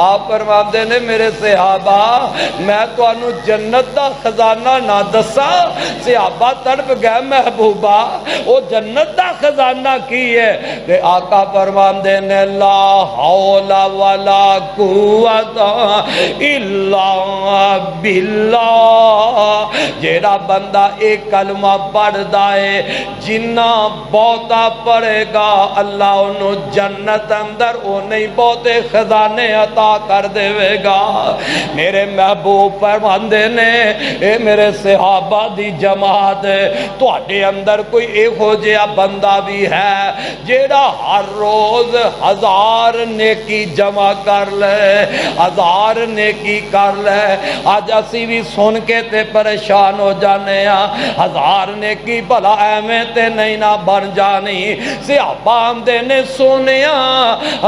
آپ فرماتے نے میرے صحابہ میں تانوں جنت دا خزانہ نہ دساں؟ صحابہ تڑپ گئے محبوبہ وہ جنت دا خزانہ کی ہے؟ کہ آقا فرماتے نے لا حول ولا قوت الا باللہ، جیڑا بندہ ایک کلمہ پڑھدا ہے جنہ بہتا پڑھے گا اللہ انہوں جنت اندر انہیں بہتے خزانے عطا کر دے گا۔ میرے محبوب فرماندے نے اے میرے صحابہ دی جماعت تواڈے اندر کوئی ایک ہو جیا بندہ بھی ہے جیڑا ہر روز 1000 نیکی جمع کر لے، 1000 نیکی کر لے۔ آج اسی بھی سن کے تے پریشان ہو جانے ہاں 1000 نیکی بھلا ایویں تے نہیں نہ بن جانی۔ صحابہ آمدے نے سنیا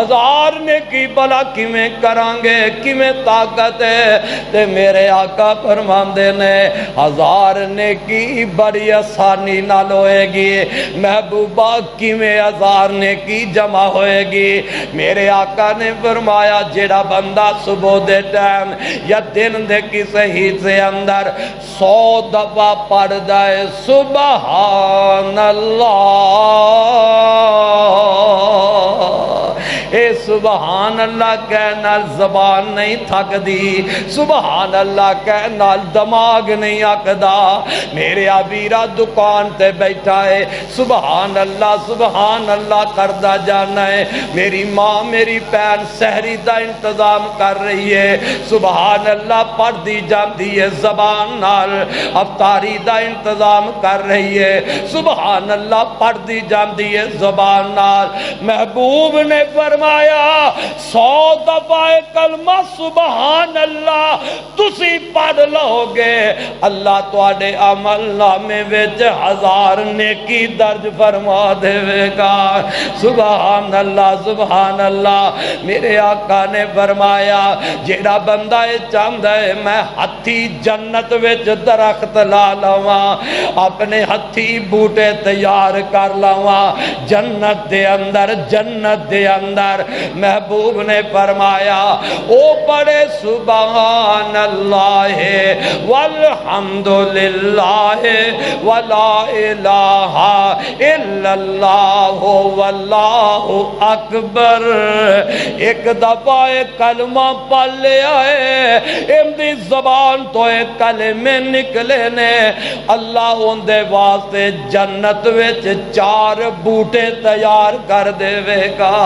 1000 نیکی بھلا کیویں کرانگے کیویں طاقت ہے؟ تے میرے آقا فرماندے نے 1000 نیکی بڑی آسانی نال ہوئے گی۔ محبوبہ کیویں 1000 نیکی جمع ہوئے گی؟ میرے آقا نے فرمایا جیڑا بندہ صبح دے ٹائم یا دن دے کسے حصے اندر 100 دفعہ پڑھ جائے سبحان اللہ، اے سبحان اللہ کہنا زبان نہیں تھک دی، سبحان اللہ کہنا دماغ نہیں آکدا۔ میرے آبیرہ دکان تے بیٹھا ہے سبحان اللہ کردہ جانا ہے۔ میری ماں میری پین سحری دا انتظام کر رہی ہے سبحان اللہ پڑھ دی جاندی ہے زبان نال، افطاری دا انتظام کر رہی ہے سبحان اللہ پڑھ دی جاندی ہے زبان نال۔ محبوب نے فرمایا 100 دفعہ کلمہ سبحان اللہ تسی پڑھ لو گے اللہ تواڈے عمل نامے وچ 1000 نیکی درج فرما دے گا۔ سبحان اللہ۔ میرے آقا نے فرمایا جیڑا بندہ چاہندا ہے میں ہتھی جنت وچ درخت لا لواں، اپنے ہتھی بوٹے تیار کر لواں جنت دے اندر، محبوب نے فرمایا او پڑھے سبحان اللہ والحمدللہ ولا الہ الا اللہ واللہ اکبر، ایک دفعہ کلمہ پڑھ لیا ہے امدی زبان تو ایک کلمے نکلے نے اللہ ان دے واسطے جنت وچ 4 بوٹے تیار کر دے گا۔